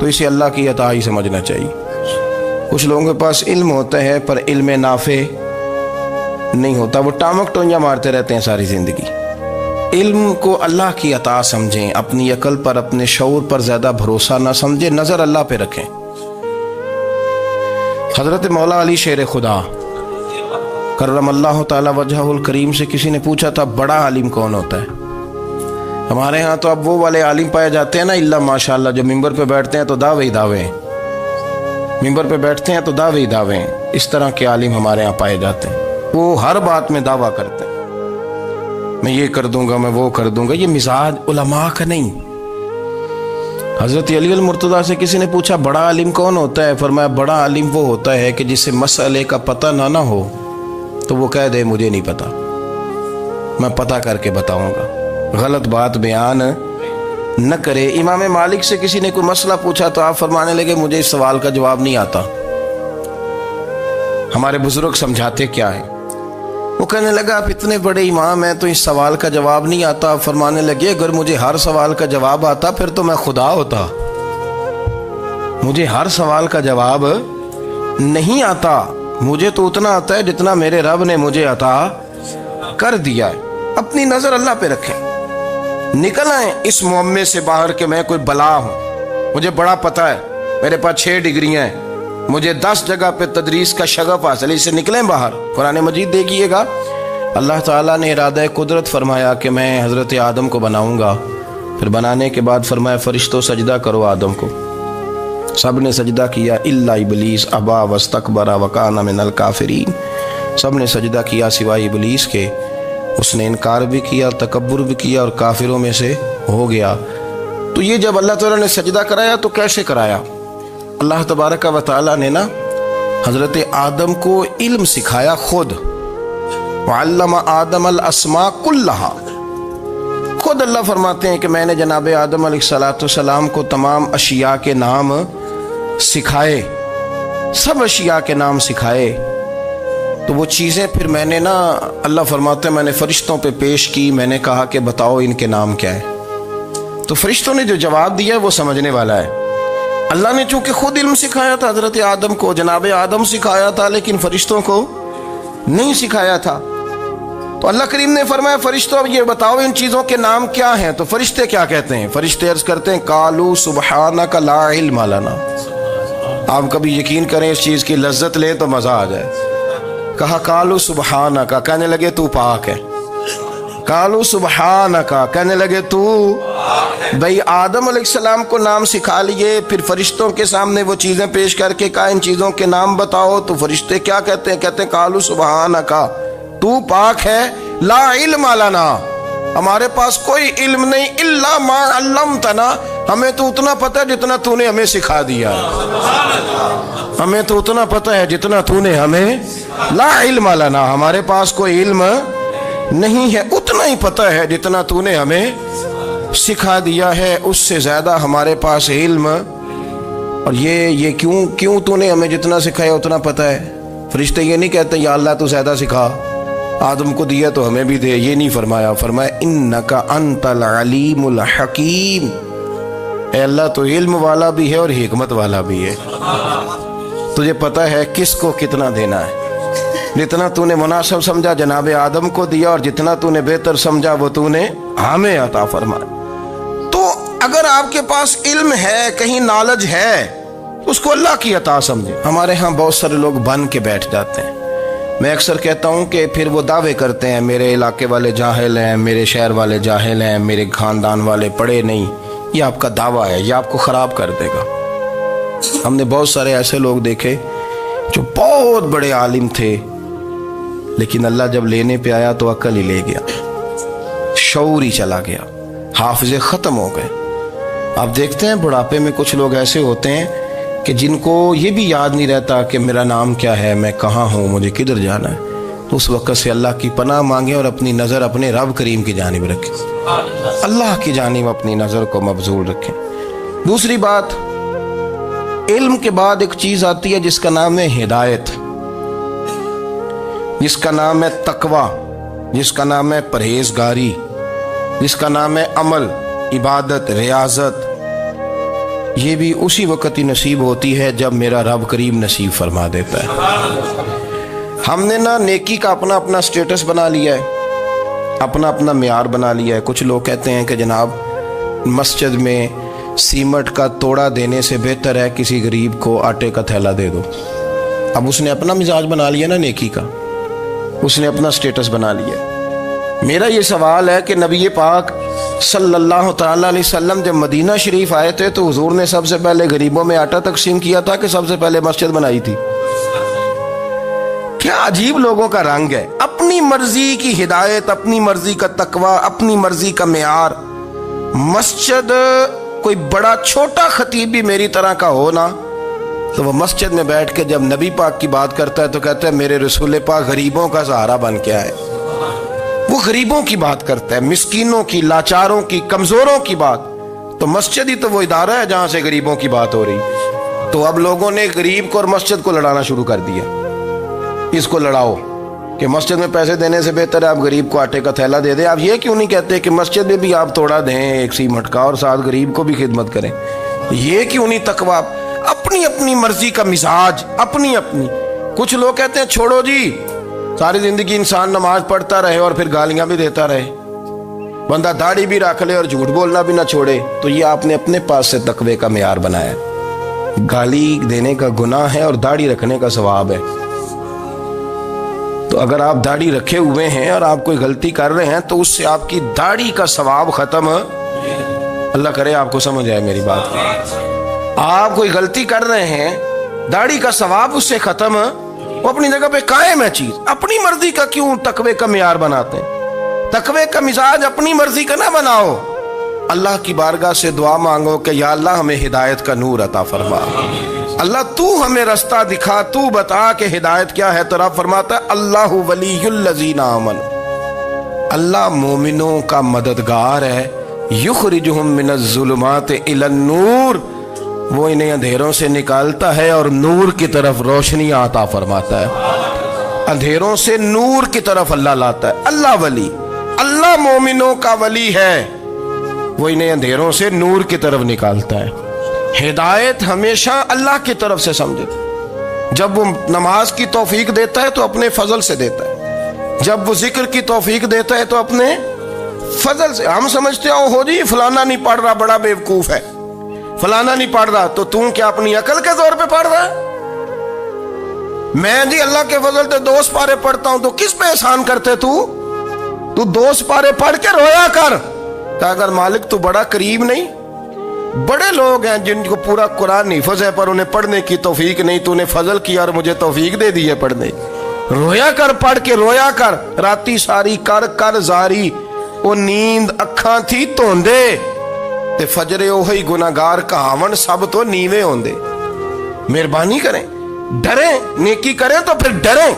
تو اسے اللہ کی عطا ہی سمجھنا چاہیے۔ کچھ لوگوں کے پاس علم ہوتا ہے پر علم نافع نہیں ہوتا، وہ ٹامک ٹونجا مارتے رہتے ہیں ساری زندگی۔ علم کو اللہ کی عطا سمجھیں، اپنی عقل پر اپنے شعور پر زیادہ بھروسہ نہ سمجھیں، نظر اللہ پہ رکھیں۔ حضرت مولا علی شیر خدا کرم اللہ تعالی وجہہ الکریم سے کسی نے پوچھا تھا بڑا عالم کون ہوتا ہے؟ ہمارے ہاں تو اب وہ والے عالم پائے جاتے ہیں نا، اللہ ماشاءاللہ، جو ممبر پہ بیٹھتے ہیں تو دعوے ہی دعوے ہیں، ممبر پہ بیٹھتے ہیں تو دعوے ہی دعوے ہیں۔ اس طرح کے عالم ہمارے ہاں پائے جاتے ہیں، وہ ہر بات میں دعویٰ کرتے ہیں، میں یہ کر دوں گا، میں وہ کر دوں گا۔ یہ مزاج علماء کا نہیں۔ حضرت علی المرتضیٰ سے کسی نے پوچھا بڑا عالم کون ہوتا ہے؟ فرمایا بڑا عالم وہ ہوتا ہے کہ جسے مسئلے کا پتہ نہ ہو تو وہ کہہ دے مجھے نہیں پتا، میں پتہ کر کے بتاؤں گا، غلط بات بیان نہ کرے۔ امام مالک سے کسی نے کوئی مسئلہ پوچھا تو آپ فرمانے لگے مجھے اس سوال کا جواب نہیں آتا، ہمارے بزرگ سمجھاتے کیا ہے؟ وہ کہنے لگا آپ اتنے بڑے امام ہیں تو اس سوال کا جواب نہیں آتا۔ آپ فرمانے لگے اگر مجھے ہر سوال کا جواب آتا پھر تو میں خدا ہوتا، مجھے ہر سوال کا جواب نہیں آتا، مجھے تو اتنا آتا ہے جتنا میرے رب نے مجھے عطا کر دیا ہے۔ اپنی نظر اللہ پہ رکھیں، نکل آئیں اس معمے سے باہر کہ میں کوئی بلا ہوں، مجھے بڑا پتہ ہے، میرے پاس 6 ڈگریاں ہیں، مجھے 10 جگہ پہ تدریس کا شغف حاصل ہے، اس سے نکلیں باہر۔ قرآن مجید دیکھیے گا، اللہ تعالیٰ نے ارادہ قدرت فرمایا کہ میں حضرت آدم کو بناؤں گا، پھر بنانے کے بعد فرمایا فرشتوں سجدہ کرو آدم کو، سب نے سجدہ کیا الا ابلیس ابا واستکبر وکان من الکافرین، سب نے سجدہ کیا سوائے ابلیس کے، اس نے انکار بھی کیا، تکبر بھی کیا اور کافروں میں سے ہو گیا۔ تو یہ جب اللہ تعالیٰ نے سجدہ کرایا تو کیسے کرایا؟ اللہ تبارک و تعالیٰ نے نا حضرت آدم کو علم سکھایا خود، وعلم آدم الاسماء کلہا، خود اللہ فرماتے ہیں کہ میں نے جناب آدم علیہ السلام کو تمام اشیاء کے نام سکھائے، سب اشیاء کے نام سکھائے۔ تو وہ چیزیں پھر میں نے نا، اللہ فرماتے ہیں میں نے فرشتوں پہ پیش کی، میں نے کہا کہ بتاؤ ان کے نام کیا ہے، تو فرشتوں نے جو جواب دیا ہے وہ سمجھنے والا ہے۔ اللہ نے چونکہ خود علم سکھایا تھا حضرت آدم کو، جناب آدم سکھایا تھا، لیکن فرشتوں کو نہیں سکھایا تھا۔ تو اللہ کریم نے فرمایا فرشتوں اب یہ بتاؤ ان چیزوں کے نام کیا ہیں؟ تو فرشتے کیا کہتے ہیں؟ فرشتے عرض کرتے ہیں قالوا سبحانک لا علم لنا۔ آپ کبھی یقین کریں اس چیز کی لذت لیں تو مزہ آ جائے۔ کہا قالوا سبحانک، کہنے لگے تو پاک ہے، قالوا سبحانک، کہنے لگے تو بھئی آدم علیہ السلام کو نام سکھا لیے، پھر فرشتوں کے سامنے وہ چیزیں پیش کر کے کہا ان چیزوں کے نام بتاؤ، تو فرشتے کیا کہتے ہیں؟ کہتے ہیں قالوا سبحانک، تو پاک ہے، لا علم لنا، ہمارے پاس کوئی علم نہیں، الا ما علمتنا، ہمیں تو اتنا پتہ ہے جتنا تو نے ہمیں سکھا دیا، ہمیں تو اتنا پتہ ہے جتنا تو نے ہمیں، لا علم لنا، ہمارے پاس کوئی علم نہیں ہے، اتنا ہی پتہ ہے جتنا تو نے ہمیں سکھا دیا ہے، اس سے زیادہ ہمارے پاس علم۔ اور یہ کیوں تو نے ہمیں جتنا سکھایا اتنا پتہ ہے؟ فرشتے یہ نہیں کہتے یا اللہ تو زیادہ سکھا، آدم کو دیا تو ہمیں بھی دے، یہ نہیں فرمایا، فرمایا انک انت العلیم الحکیم، اے اللہ تو علم والا بھی ہے اور حکمت والا بھی ہے، تجھے پتہ ہے کس کو کتنا دینا ہے، جتنا تو نے مناسب سمجھا جناب آدم کو دیا، اور جتنا تو نے بہتر سمجھا وہ تو نے ہمیں عطا فرمایا۔ تو اگر آپ کے پاس علم ہے، کہیں نالج ہے، اس کو اللہ کی عطا سمجھیں۔ ہمارے ہاں بہت سارے لوگ بن کے بیٹھ جاتے ہیں، میں اکثر کہتا ہوں کہ پھر وہ دعوے کرتے ہیں میرے علاقے والے جاہل ہیں، میرے شہر والے جاہل ہیں، میرے خاندان والے پڑھے نہیں۔ یہ آپ کا دعویٰ ہے، یہ آپ کو خراب کر دے گا۔ ہم نے بہت سارے ایسے لوگ دیکھے جو بہت بڑے عالم تھے، لیکن اللہ جب لینے پہ آیا تو عقل ہی لے گیا، شعور ہی چلا گیا، حافظے ختم ہو گئے۔ آپ دیکھتے ہیں بڑھاپے میں کچھ لوگ ایسے ہوتے ہیں کہ جن کو یہ بھی یاد نہیں رہتا کہ میرا نام کیا ہے، میں کہاں ہوں، مجھے کدھر جانا ہے۔ تو اس وقت سے اللہ کی پناہ مانگیں اور اپنی نظر اپنے رب کریم کی جانب رکھیں، اللہ کی جانب اپنی نظر کو مبذول رکھیں۔ دوسری بات، علم کے بعد ایک چیز آتی ہے جس کا نام ہے ہدایت، جس کا نام ہے تقوی، جس کا نام ہے پرہیزگاری، جس کا نام ہے عمل، عبادت، ریاضت۔ یہ بھی اسی وقت ہی نصیب ہوتی ہے جب میرا رب کریم نصیب فرما دیتا ہے۔ ہم نے نا نیکی کا اپنا اپنا سٹیٹس بنا لیا ہے، اپنا اپنا معیار بنا لیا ہے۔ کچھ لوگ کہتے ہیں کہ جناب مسجد میں سیمنٹ کا توڑا دینے سے بہتر ہے کسی غریب کو آٹے کا تھیلا دے دو۔ اب اس نے اپنا مزاج بنا لیا نا نیکی کا، اس نے اپنا سٹیٹس بنا لیا۔ میرا یہ سوال ہے کہ نبی پاک صلی اللہ تعالیٰ علیہ وسلم جب مدینہ شریف آئے تھے تو حضور نے سب سے پہلے غریبوں میں آٹا تقسیم کیا تھا کہ سب سے پہلے مسجد بنائی تھی؟ کیا عجیب لوگوں کا رنگ ہے، اپنی مرضی کی ہدایت، اپنی مرضی کا تقوی، اپنی مرضی کا معیار۔ مسجد کوئی بڑا چھوٹا خطیب بھی میری طرح کا ہو نا تو وہ مسجد میں بیٹھ کے جب نبی پاک کی بات کرتا ہے تو کہتا ہے میرے رسول پاک غریبوں کا سہارا بن کے آئے۔ وہ غریبوں کی بات کرتا ہے، مسکینوں کی، لاچاروں کی، کمزوروں کی بات۔ تو مسجد ہی تو وہ ادارہ ہے جہاں سے غریبوں کی بات ہو رہی۔ تو اب لوگوں نے غریب کو اور مسجد کو لڑانا شروع کر دیا، اس کو لڑاؤ کہ مسجد میں پیسے دینے سے بہتر ہے آپ غریب کو آٹے کا تھیلا دے دیں۔ آپ یہ کیوں نہیں کہتے کہ مسجد میں بھی آپ توڑا دیں ایک سیمنٹ کا اور ساتھ غریب کو بھی خدمت کریں؟ یہ کیوں نہیں تقویٰ؟ اپنی اپنی مرضی کا مزاج، اپنی اپنی۔ کچھ لوگ کہتے ہیں چھوڑو جی، ساری زندگی انسان نماز پڑھتا رہے اور پھر گالیاں بھی دیتا رہے، بندہ داڑھی بھی رکھ لے اور جھوٹ بولنا بھی نہ چھوڑے۔ تو یہ آپ نے اپنے پاس سے تقوی کا معیار بنایا۔ گالی دینے کا گناہ ہے اور داڑھی رکھنے کا ثواب ہے۔ تو اگر آپ داڑھی رکھے ہوئے ہیں اور آپ کوئی غلطی کر رہے ہیں تو اس سے آپ کی داڑھی کا ثواب ختم۔ اللہ کرے آپ کو سمجھ آئے میری بات۔ آپ کوئی غلطی کر رہے ہیں، داڑھی کا ثواب اس سے ختم، وہ اپنی جگہ پہ قائم ہے چیز۔ اپنی مرضی کا کیوں تقوی کا معیار بناتے ہیں؟ تقوی کا مزاج اپنی مرضی کا نہ بناؤ۔ اللہ کی بارگاہ سے دعا مانگو کہ یا اللہ ہمیں ہدایت کا نور عطا فرما، اللہ تو ہمیں رستہ دکھا، تو بتا کہ ہدایت کیا ہے۔ تو رب فرماتا ہے اللہ ولی الذین آمنوا، اللہ مومنوں کا مددگار ہے، یخرجہم من الظلمات الی النور، وہ انہیں اندھیروں سے نکالتا ہے اور نور کی طرف روشنی عطا فرماتا ہے۔ اندھیروں سے نور کی طرف اللہ لاتا ہے۔ اللہ ولی، اللہ مومنوں کا ولی ہے، وہ انہیں اندھیروں سے نور کی طرف نکالتا ہے۔ ہدایت ہمیشہ اللہ کی طرف سے سمجھے۔ جب وہ نماز کی توفیق دیتا ہے تو اپنے فضل سے دیتا ہے، جب وہ ذکر کی توفیق دیتا ہے تو اپنے فضل سے۔ ہم سمجھتے ہو جی فلانا نہیں پڑھ رہا بڑا بیوقوف ہے، فلانا نہیں پڑھ رہا، تو تم کیا اپنی عقل کے زور پہ پڑھ رہا ہے؟ میں جی اللہ کے فضل سے 2 سپارے پڑھتا ہوں، تو کس پہ احسان کرتے تو 2 سپارے پڑھ کے رویا کر کہ اگر مالک تو بڑا قریب نہیں۔ بڑے لوگ ہیں جن کو پورا قرآن حفظ ہے پر انہیں پڑھنے کی توفیق نہیں، تو انہیں فضل کیا اور مجھے توفیق دے دی ہے پڑھنے۔ رویا کر، پڑھ کے رویا کر، راتی ساری کر کر زاری، وہ نیند اکھاں تھی توندے تے فجرے اوہی گناہگار کہاون سب تو نیوے ہوندے۔ مہربانی کریں، ڈریں، نیکی کریں تو پھر ڈریں،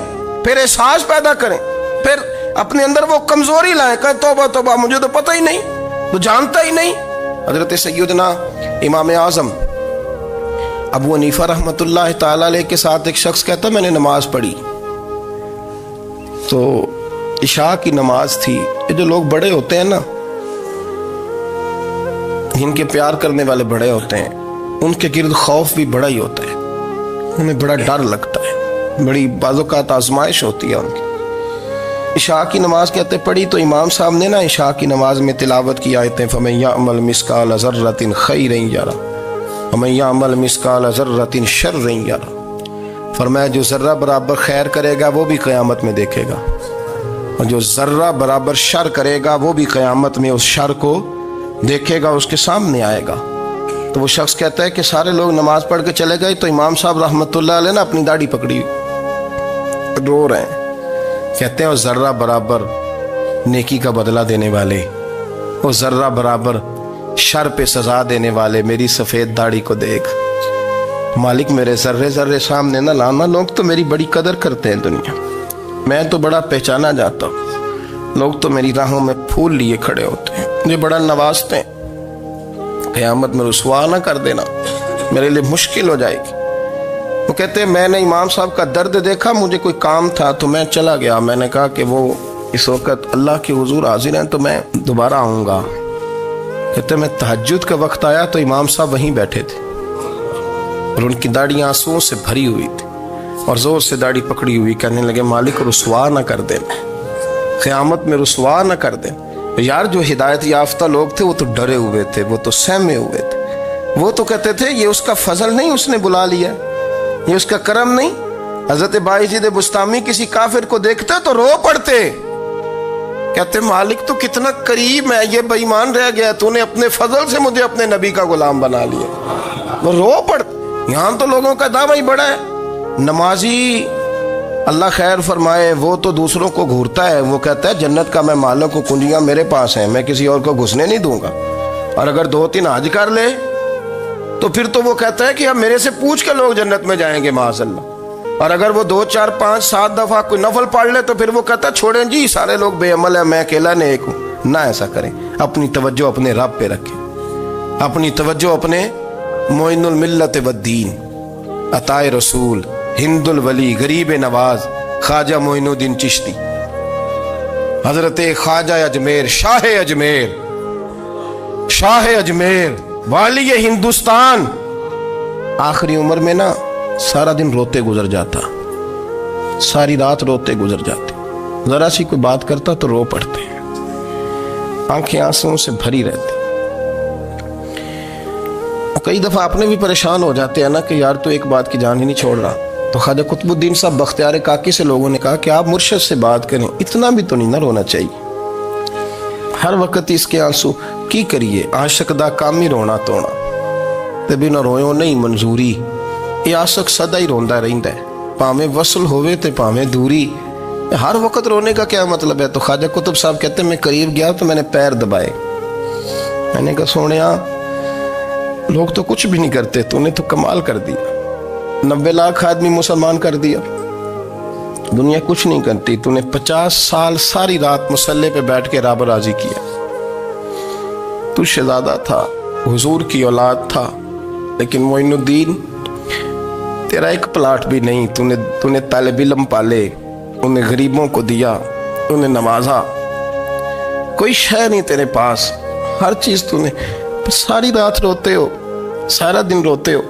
پھر احساس پیدا کریں، پھر اپنے اندر وہ کمزوری لائیں کہ توبہ توبہ مجھے تو پتہ ہی نہیں، تو جانتا ہی نہیں۔ حضرت سیدنا امام اعظم ابو حنیفہ رحمۃ اللہ تعالی علیہ کے ساتھ ایک شخص کہتا میں نے نماز پڑھی تو عشاء کی نماز تھی۔ یہ جو لوگ بڑے ہوتے ہیں نا، جن کے پیار کرنے والے بڑے ہوتے ہیں، ان کے گرد خوف بھی بڑا ہی ہوتا ہے، انہیں بڑا ڈر لگتا ہے، بڑی بعض اوقات آزمائش ہوتی ہے ان کی۔ عشاء کی نماز کہتے پڑھی تو امام صاحب نے نا عشاء کی نماز میں تلاوت کی آیتیں فَمَن يَعْمَلْ مِثْقَالَ ذَرَّةٍ خَيْرًا يَرَهُ وَمَن يَعْمَلْ مِثْقَالَ ذَرَّةٍ شَرًّا يَرَهُ، فرمایا جو ذرہ برابر خیر کرے گا وہ بھی قیامت میں دیکھے گا، اور جو ذرہ برابر شر کرے گا وہ بھی قیامت میں اس شر کو دیکھے گا، اس کے سامنے آئے گا۔ تو وہ شخص کہتا ہے کہ سارے لوگ نماز پڑھ کے چلے گئے تو امام صاحب رحمۃ اللہ علیہ نے اپنی داڑھی پکڑی، رو رہے ہیں، کہتے ہیں وہ ذرہ برابر نیکی کا بدلہ دینے والے، وہ ذرہ برابر شر پہ سزا دینے والے میری سفید داڑھی کو دیکھ، مالک میرے ذرے ذرے سامنے نہ لانا، لوگ تو میری بڑی قدر کرتے ہیں دنیا، میں تو بڑا پہچانا جاتا ہوں، لوگ تو میری راہوں میں پھول لیے کھڑے ہوتے ہیں، مجھے بڑا نوازتے ہیں، قیامت میں رسوا نہ کر دینا، میرے لیے مشکل ہو جائے گی۔ وہ کہتے ہیں میں نے امام صاحب کا درد دیکھا، مجھے کوئی کام تھا تو میں چلا گیا، میں نے کہا کہ وہ اس وقت اللہ کے حضور حاضر ہیں تو میں دوبارہ آؤں گا، کہتے میں تہجد کا وقت آیا تو امام صاحب وہیں بیٹھے تھے اور ان کی داڑھی آنسوؤں سے بھری ہوئی تھی اور زور سے داڑھی پکڑی ہوئی، کہنے لگے مالک رسوا نہ کر دیں، قیامت میں رسوا نہ کر دیں۔ یار جو ہدایت یافتہ لوگ تھے وہ تو ڈرے ہوئے تھے، وہ تو سہمے ہوئے تھے، وہ تو کہتے تھے یہ اس کا فضل نہیں، اس نے بلا لیا، یہ اس کا کرم نہیں۔ حضرت بایزید بستامی کسی کافر کو دیکھتے تو رو پڑتے، کہتے مالک تو کتنا قریب ہے، یہ بے ایمان رہ گیا، تو نے اپنے فضل سے مجھے اپنے نبی کا غلام بنا لیا، وہ رو پڑتے۔ یہاں تو لوگوں کا دعویٰ ہی بڑا ہے، نمازی اللہ خیر فرمائے وہ تو دوسروں کو گھورتا ہے، وہ کہتا ہے جنت کا میں مالک ہوں، کنجیاں میرے پاس ہیں، میں کسی اور کو گھسنے نہیں دوں گا، اور اگر 2-3 حج کر لے تو پھر تو وہ کہتا ہے کہ اب میرے سے پوچھ کے لوگ جنت میں جائیں گے معاذ اللہ، اور اگر وہ 2 4 5 7 دفعہ کوئی نفل پڑھ لے تو پھر وہ کہتا ہے چھوڑیں جی سارے لوگ بے عمل ہیں، میں اکیلا نیک ہوں۔ نہ ایسا کریں، اپنی توجہ اپنے رب پہ رکھیں، اپنی توجہ اپنے معین الملت والدین، عطائے رسول، ہند الولی، غریب نواز، خواجہ معین الدین چشتی، حضرت خواجہ اجمیر، شاہ اجمیر، شاہ اجمیر، والی ہندوستان، آخری عمر میں نا سارا دن روتے گزر جاتا، ساری رات روتے گزر جاتے، ذرا سی کوئی بات کرتا تو رو پڑتے، آنکھیں آنسوؤں سے بھری رہتی۔ کئی دفعہ آپ نے بھی پریشان ہو جاتے ہیں نا کہ یار تو ایک بات کی جان ہی نہیں چھوڑ رہا، تو خواجہ قطب الدین صاحب بختیار کاکی سے لوگوں نے کہا کہ آپ مرشد سے بات کریں، اتنا بھی تو نہیں نہ رونا چاہیے، ہر وقت اس کے آنسو کی کریے، عاشق دا کام ہی رونا تونا، تے بنا رویوں نہیں منظوری، یہ عاشق سدا ہی روندا رہندا ہے، پاویں وصل ہوئے تے پاویں دوری، ہر وقت رونے کا کیا مطلب ہے؟ تو خواجہ قطب صاحب کہتے ہیں میں قریب گیا تو میں نے پیر دبائے، میں نے کہا سونیا لوگ تو کچھ بھی نہیں کرتے، تو نے تو کمال کر دیا، 90 لاکھ آدمی مسلمان کر دیا، دنیا کچھ نہیں کرتی، تو نے 50 سال ساری رات مصلے پہ بیٹھ کے رب راضی کیا، تو شہزادہ تھا، حضور کی اولاد تھا، لیکن معین الدین تیرا ایک پلاٹ بھی نہیں، تو نے طالب علم پالے، انہیں غریبوں کو دیا، انہیں نوازا، کوئی شے نہیں تیرے پاس، ہر چیز تو نے، ساری رات روتے ہو، سارا دن روتے ہو۔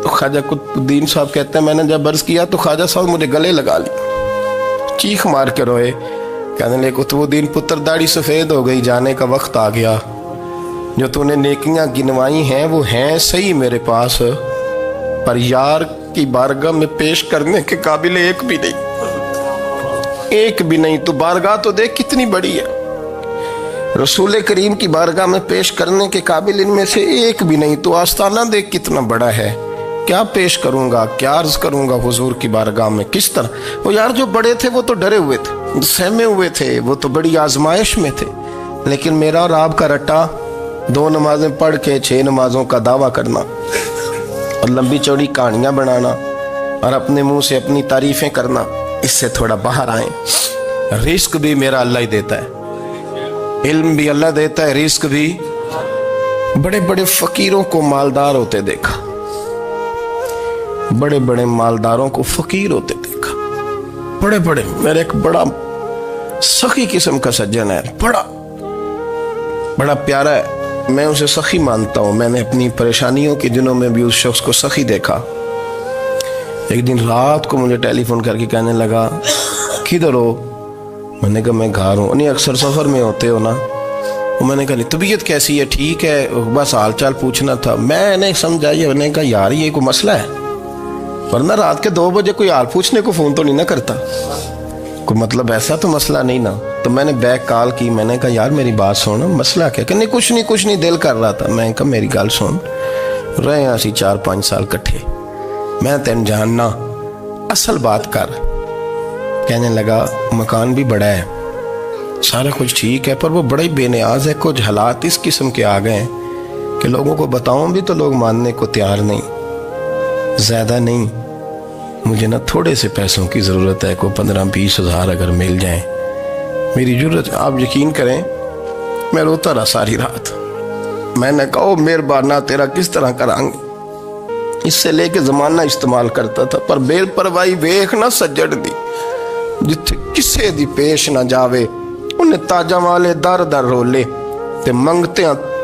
تو خواجہ قطب الدین صاحب کہتے ہیں میں نے جب عرض کیا تو خواجہ صاحب مجھے گلے لگا لی، چیخ مار کے روئے، کہنے لگے قطب الدین پتر داڑھی سفید ہو گئی، جانے کا وقت آ گیا، جو تو نے نیکیاں گنوائی ہیں وہ ہیں صحیح میرے پاس، پر یار کی بارگاہ میں پیش کرنے کے قابل ایک بھی نہیں، ایک بھی نہیں، تو بارگاہ تو دیکھ کتنی بڑی ہے، رسول کریم کی بارگاہ میں پیش کرنے کے قابل ان میں سے ایک بھی نہیں، تو آستانہ دیکھ کتنا بڑا ہے، کیا پیش کروں گا، کیا عرض کروں گا حضور کی بارگاہ میں، کس طرح؟ وہ یار جو بڑے تھے وہ تو ڈرے ہوئے تھے، سہمے ہوئے تھے، وہ تو بڑی آزمائش میں تھے، لیکن میرا اور آپ کا رٹا 2 نمازیں پڑھ کے 6 نمازوں کا دعویٰ کرنا اور لمبی چوڑی کہانیاں بنانا اور اپنے منہ سے اپنی تعریفیں کرنا، اس سے تھوڑا باہر آئیں۔ رزق بھی میرا اللہ ہی دیتا ہے، علم بھی اللہ دیتا ہے، رزق بھی۔ بڑے بڑے فقیروں کو مالدار ہوتے دیکھا، بڑے بڑے مالداروں کو فقیر ہوتے دیکھا، بڑے بڑے، میرے ایک بڑا سخی قسم کا سجن ہے، بڑا پیارا ہے، میں اسے سخی مانتا ہوں، میں نے اپنی پریشانیوں کے دنوں میں بھی اس شخص کو سخی دیکھا۔ ایک دن رات کو مجھے ٹیلی فون کر کے کہنے لگا کدھر ہو؟ میں نے کہا میں گھر ہوں۔ نہیں اکثر سفر میں ہوتے ہو نا؟ میں نے کہا طبیعت کیسی ہے؟ ٹھیک ہے، بس حال چال پوچھنا تھا۔ میں نے سمجھائی، میں نے کہا یار یہ کوئی مسئلہ ہے، ورنہ رات کے 2 بجے کوئی حال پوچھنے کو فون تو نہیں نہ کرتا، کوئی مطلب ایسا تو مسئلہ نہیں نا۔ تو میں نے بیک کال کی، میں نے کہا یار میری بات سن، مسئلہ کیا؟ کہ نہیں کچھ نہیں دل کر رہا تھا۔ میں نے کہا میری گل سن، رہے ہیں اسی 4-5 سال کٹھے، میں تین جاننا، اصل بات کر۔ کہنے لگا مکان بھی بڑا ہے، سارا کچھ ٹھیک ہے، پر وہ بڑا ہی بے نیاز ہے، کچھ حالات اس قسم کے آ گئے ہیں کہ لوگوں کو بتاؤں بھی تو لوگ ماننے کو تیار نہیں، زیادہ نہیں، مجھے نا تھوڑے سے پیسوں کی ضرورت ہے، کوئی 15-20 ہزار اگر مل جائیں، میری ضرورت۔ آپ یقین کریں میں روتا رہا ساری رات۔ میں نے کہا مہربانہ تیرا کس طرح کرانگے، اس سے لے کے زمانہ استعمال کرتا تھا، پر بے پرواہی ویکھ نہ سجڑ دی، جتھے کسے دی پیش نہ جاوے، انہیں تاجاں والے در در رولے تے منگتے ہیں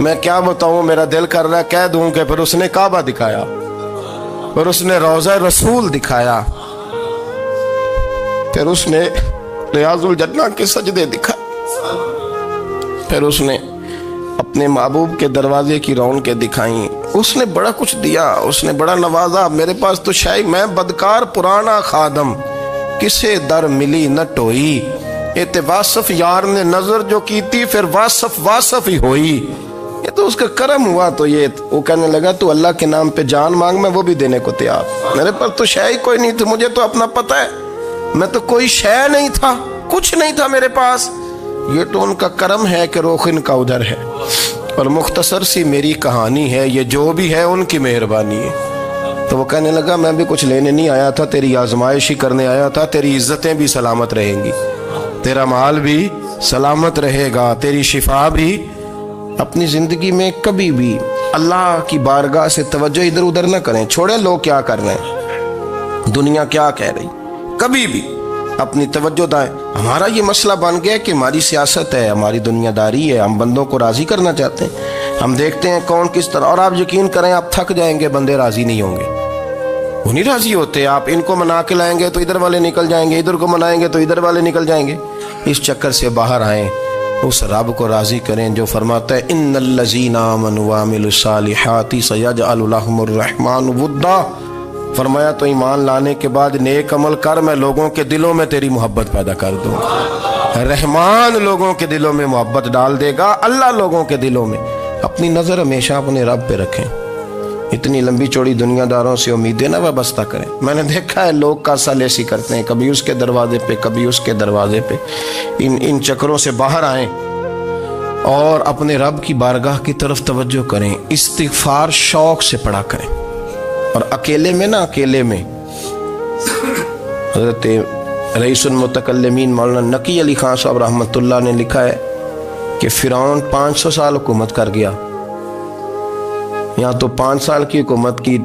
میں کیا بتاؤں، میرا دل کر رہا ہے کہہ دوں کہ پھر اس نے کعبہ دکھایا، پھر اس نے روضہ رسول دکھایا، پھر اس نے ریاض الجنہ کے سجدے دکھائے، پھر اس نے اپنے محبوب کے دروازے کی رونقیں دکھائیں، اس نے بڑا کچھ دیا، اس نے بڑا نوازا۔ میرے پاس تو شاید میں بدکار پرانا خادم، کسے در ملی نہ ٹوئی، ایت واصف یار نے نظر جو کی تھی، پھر واصف ہی ہوئی۔ یہ تو اس کا کرم ہوا۔ تو یہ وہ کہنے لگا تو اللہ کے نام پہ جان مانگ، میں وہ بھی دینے کو تیار۔ میرے پاس تو شے کوئی نہیں تھی، مجھے تو اپنا پتہ ہے، میں تو کوئی شے نہیں تھا، کچھ نہیں تھا میرے پاس۔ یہ تو ان کا کرم ہے کہ رخ ان کا ادھر ہے، اور مختصر سی میری کہانی ہے، یہ جو بھی ہے ان کی مہربانی ہے۔ تو وہ کہنے لگا میں بھی کچھ لینے نہیں آیا تھا، تیری آزمائش ہی کرنے آیا تھا، تیری عزتیں بھی سلامت رہیں گی، تیرا مال بھی سلامت رہے گا، تیری شفا بھی۔ اپنی زندگی میں کبھی بھی اللہ کی بارگاہ سے توجہ ادھر ادھر نہ کریں، چھوڑیں لوگ کیا کر رہے ہیں، دنیا کیا کہہ رہی، کبھی بھی اپنی توجہ دائیں۔ ہمارا یہ مسئلہ بن گیا کہ ہماری سیاست ہے، ہماری دنیا داری ہے، ہم بندوں کو راضی کرنا چاہتے ہیں، ہم دیکھتے ہیں کون کس طرح، اور آپ یقین کریں آپ تھک جائیں گے، بندے راضی نہیں ہوں گے، وہ نہیں راضی ہوتے۔ آپ ان کو منا کے لائیں گے تو ادھر والے نکل جائیں گے، ادھر کو منائیں گے تو ادھر والے نکل جائیں گے۔ اس چکر سے باہر آئیں، اس رب کو راضی کریں جو فرماتا ہے ان الذین آمنوا وعملوا الصالحات سیجعل لهم الرحمن ودا۔ فرمایا تو ایمان لانے کے بعد نیک عمل کر، میں لوگوں کے دلوں میں تیری محبت پیدا کر دوں گا۔ رحمان لوگوں کے دلوں میں محبت ڈال دے گا، اللہ لوگوں کے دلوں میں۔ اپنی نظر ہمیشہ اپنے رب پہ رکھیں، اتنی لمبی چوڑی دنیا داروں سے امیدیں نہ وابستہ کریں۔ میں نے دیکھا ہے لوگ کاسا لیسی کرتے ہیں، کبھی اس کے دروازے پہ کبھی اس کے دروازے پہ۔ ان چکروں سے باہر آئیں اور اپنے رب کی بارگاہ کی طرف توجہ کریں، استغفار شوق سے پڑھا کریں، اور اکیلے میں نا، اکیلے میں۔ حضرت رئیس المتکلمین مولانا نقی علی خان صاحب رحمۃ اللہ نے لکھا ہے کہ فرعون 500 سال حکومت کر گیا، یہاں تو 5 سال کی حکومت کی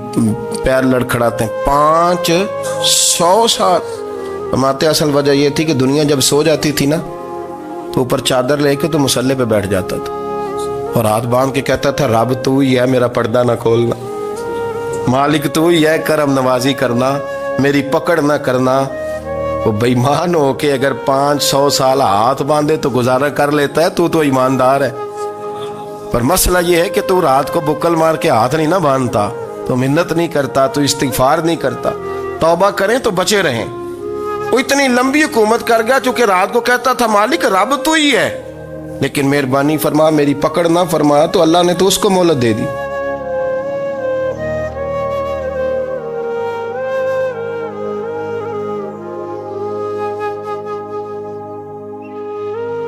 پیر لڑکھڑاتے ہیں، 500 سال۔ فرماتے اصل وجہ یہ تھی کہ دنیا جب سو جاتی تھی نا تو اوپر چادر لے کے تو مسلح پہ بیٹھ جاتا تھا، اور ہاتھ باندھ کے کہتا تھا رب تو ہی ہے، میرا پردہ نہ کھولنا، مالک تو ہی ہے، کرم نوازی کرنا، میری پکڑ نہ کرنا۔ وہ بے ایمان ہو کے اگر 500 سال ہاتھ باندھے تو گزارا کر لیتا ہے، تو ایماندار ہے۔ پر مسئلہ یہ ہے کہ تو رات کو بکل مار کے ہاتھ نہیں نہ باندھتا، تو منت نہیں کرتا، تو استغفار نہیں کرتا۔ توبہ کریں تو بچے رہیں۔ وہ اتنی لمبی حکومت کر گیا چونکہ رات کو کہتا تھا مالک رب تو ہی ہے، لیکن مہربانی فرما، میری پکڑ نہ فرمایا، تو اللہ نے تو اس کو مہلت دے دی۔